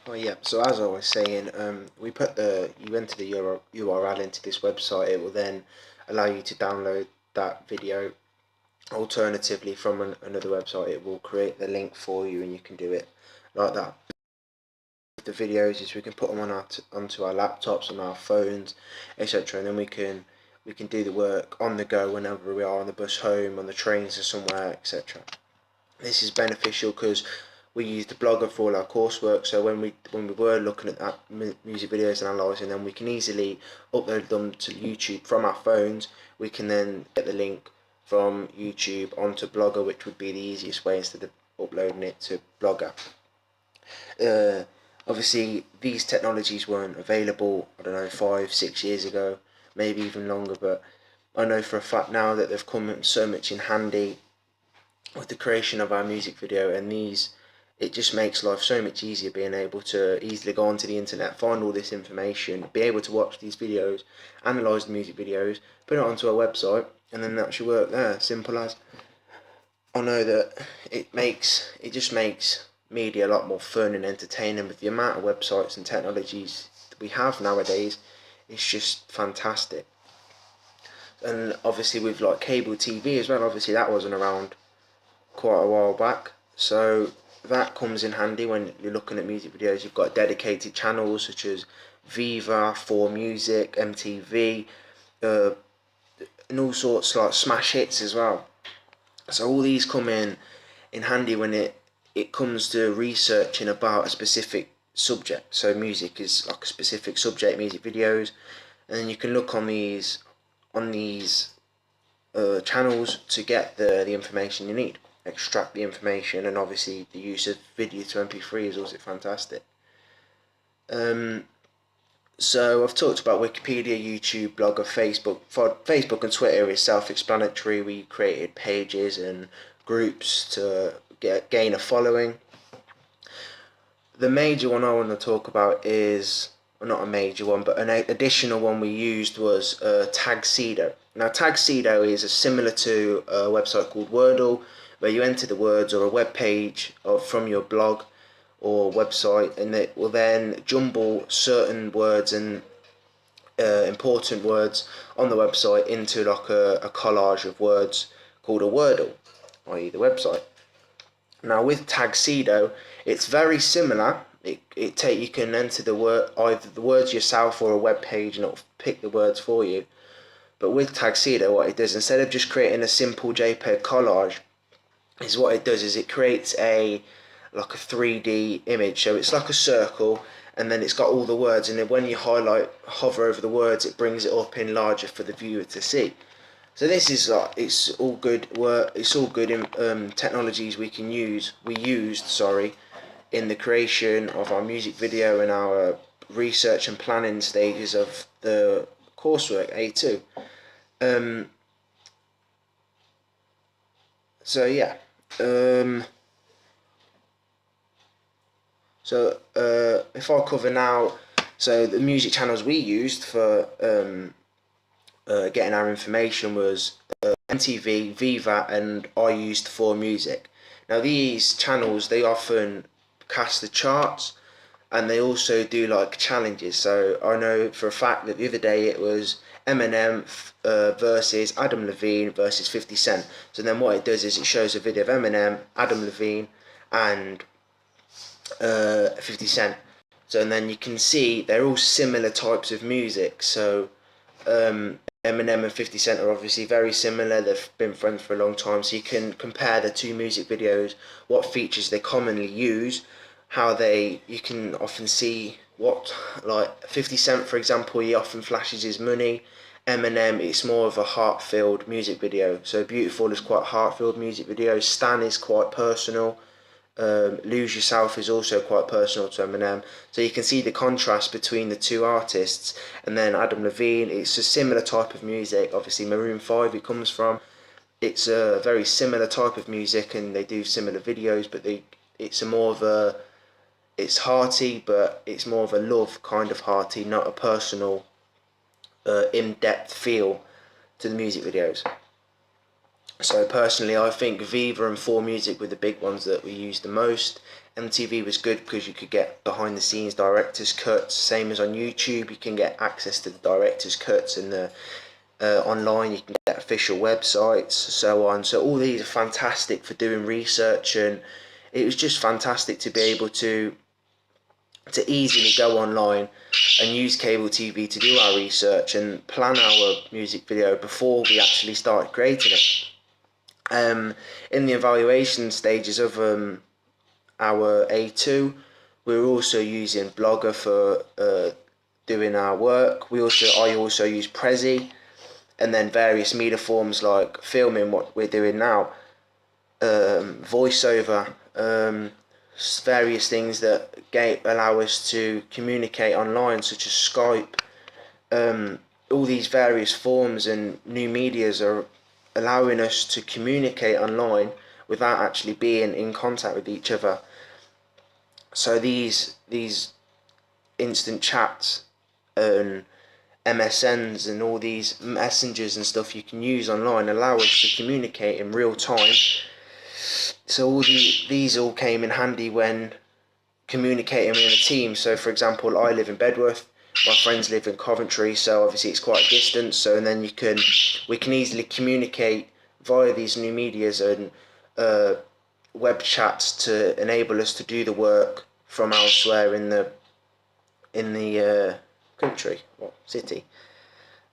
Oh yeah, so as I was saying, you enter the URL into this website. It will then allow you to download that video. Alternatively, from another website, it will create the link for you, and you can do it like that. The videos is we can put them on onto our laptops, on our phones, etc., and then we can do the work on the go whenever we are on the bus home, on the trains or somewhere, etc. This is beneficial because we use the blogger for all our coursework. So when we were looking at that music videos and analysing them, we can easily upload them to YouTube from our phones. We can then get the link from YouTube onto Blogger, which would be the easiest way instead of uploading it to Blogger. Uh, Obviously, these technologies weren't available, I don't know, 5, 6 years ago, maybe even longer, but I know for a fact now that they've come so much in handy with the creation of our music video, and it just makes life so much easier being able to easily go onto the internet, find all this information, be able to watch these videos, analyse the music videos, put it onto our website, and then that should work there. Simple as. I know that it just makes media a lot more fun and entertaining with the amount of websites and technologies that we have nowadays. It's just fantastic. And obviously with like cable TV as well, obviously that wasn't around quite a while back. So that comes in handy when you're looking at music videos. You've got dedicated channels such as Viva, 4Music, MTV, and all sorts like smash hits as well. So all these come in handy when it comes to researching about a specific subject. So music is like a specific subject, music videos, and then you can look on these channels to get the information you need, extract the information, and obviously the use of video to MP3 is also fantastic. So I've talked about Wikipedia, YouTube, Blogger, Facebook. For Facebook and Twitter is self-explanatory. We created pages and groups to gain a following. The major one I want to talk about is, well, not a major one, but an additional one we used was Tagsedo. Now Tagsedo is similar to a website called Wordle, where you enter the words or a web page from your blog or website, and it will then jumble certain words and important words on the website into like a collage of words called a Wordle, i.e. the website. Now with Tagsedo, it's very similar. You can enter either the words yourself or a web page, and it'll pick the words for you. But with Tagsedo, what it does, instead of just creating a simple JPEG collage, is what it does is it creates like a 3D image. So it's like a circle, and then it's got all the words, and then when you hover over the words, it brings it up in larger for the viewer to see. So this is it's all good work. It's all good technologies we used in the creation of our music video and our research and planning stages of the coursework A2. So yeah. If I cover now, so the music channels we used for getting our information was MTV, Viva, and I used 4Music. Now these channels, they often cast the charts, and they also do like challenges. So I know for a fact that the other day it was Eminem versus Adam Levine versus 50 Cent. So then what it does is it shows a video of Eminem, Adam Levine, and 50 Cent. So and then you can see they're all similar types of music. So Eminem and 50 Cent are obviously very similar. They've been friends for a long time, so you can compare the two music videos, what features they commonly use, you can often see what, like 50 Cent for example, he often flashes his money. Eminem, it's more of a heart-filled music video. So Beautiful is quite a heart-filled music video. Stan is quite personal. Lose Yourself is also quite personal to Eminem. So you can see the contrast between the two artists. And then Adam Levine, it's a similar type of music. Obviously Maroon 5 it comes from. It's a very similar type of music, and they do similar videos, but it's hearty, but it's more of a love kind of hearty, not a personal, in-depth feel to the music videos. So personally, I think Viva and 4Music were the big ones that we used the most. MTV was good because you could get behind the scenes director's cuts. Same as on YouTube, you can get access to the director's cuts, and the online you can get official websites, so on. So all these are fantastic for doing research, and it was just fantastic to be able to easily go online and use cable TV to do our research and plan our music video before we actually started creating it. In the evaluation stages of our A2, we were also using Blogger for doing our work. I also use Prezi, and then various media forms like filming what we're doing now, voiceover, various things that allow us to communicate online, such as Skype. All these various forms and new medias are allowing us to communicate online without actually being in contact with each other. So these instant chats and MSNs and all these messengers and stuff you can use online allow us to communicate in real time. So all these all came in handy when communicating in a team. So for example, I live in Bedworth, my friends live in Coventry, so obviously it's quite a distance. So and then we can easily communicate via these new medias and web chats to enable us to do the work from elsewhere in the country or city,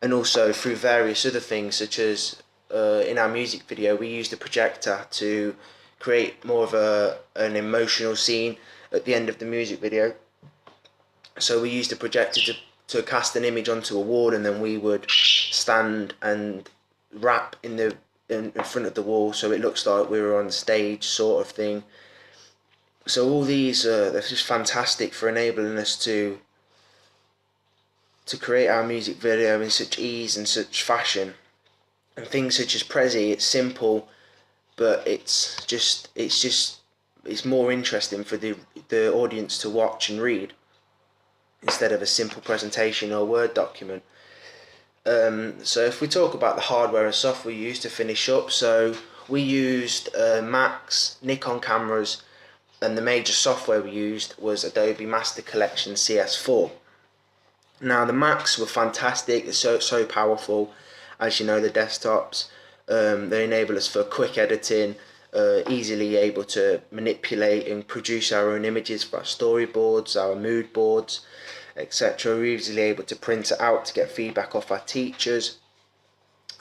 and also through various other things, such as in our music video we used a projector to create more of an emotional scene at the end of the music video. So we used a projector to cast an image onto a wall, and then we would stand and rap in front of the wall, so it looks like we were on stage, sort of thing. So all these they're just fantastic for enabling us to create our music video in such ease and such fashion. And things such as Prezi, it's simple, but it's more interesting for the audience to watch and read instead of a simple presentation or Word document. So if we talk about the hardware and software we used to finish up, so we used Macs, Nikon cameras, and the major software we used was Adobe Master Collection CS4. Now the Macs were fantastic, they're so powerful. As you know, the desktops, they enable us for quick editing, easily able to manipulate and produce our own images for our storyboards, our mood boards, etc. We're easily able to print it out to get feedback off our teachers.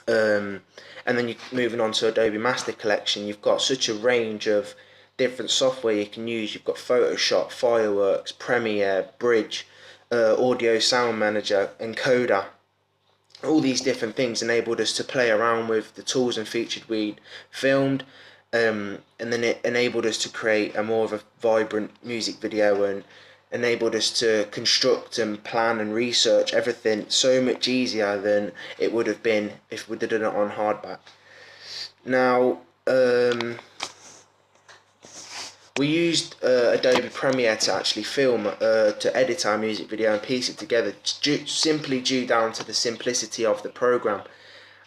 And then moving on to Adobe Master Collection, you've got such a range of different software you can use. You've got Photoshop, Fireworks, Premiere, Bridge, Audio Sound Manager, Encoder. All these different things enabled us to play around with the tools and features we'd filmed, and then it enabled us to create a more of a vibrant music video, and enabled us to construct and plan and research everything so much easier than it would have been if we'd done it on hardback. Now, we used Adobe Premiere to actually film, to edit our music video and piece it together, simply due down to the simplicity of the program.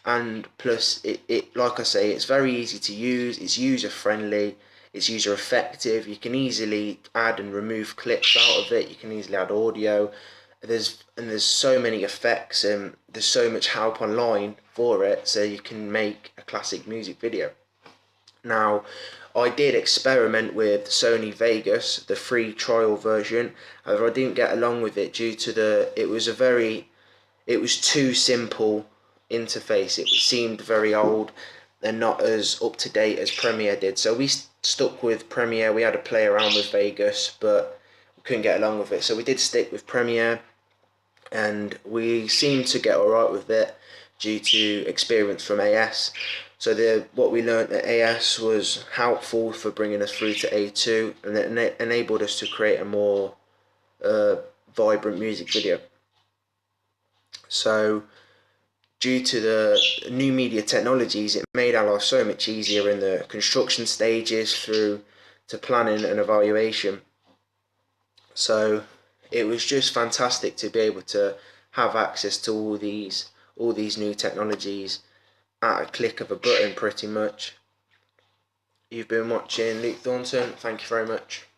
And plus, it like I say, it's very easy to use, it's user friendly, it's user effective. You can easily add and remove clips out of it, you can easily add audio. There's so many effects, and there's so much help online for it, so you can make a classic music video. Now, I did experiment with Sony Vegas, the free trial version. However, I didn't get along with it due to it was too simple interface. It seemed very old and not as up to date as Premiere did. So we stuck with Premiere. We had to play around with Vegas, but we couldn't get along with it. So we did stick with Premiere, and we seemed to get alright with it due to experience from AS. So what we learned at AS was helpful for bringing us through to A2, and it enabled us to create a more vibrant music video. So due to the new media technologies, it made our life so much easier in the construction stages through to planning and evaluation. So it was just fantastic to be able to have access to all these new technologies at a click of a button, pretty much. You've been watching Luke Thornton. Thank you very much.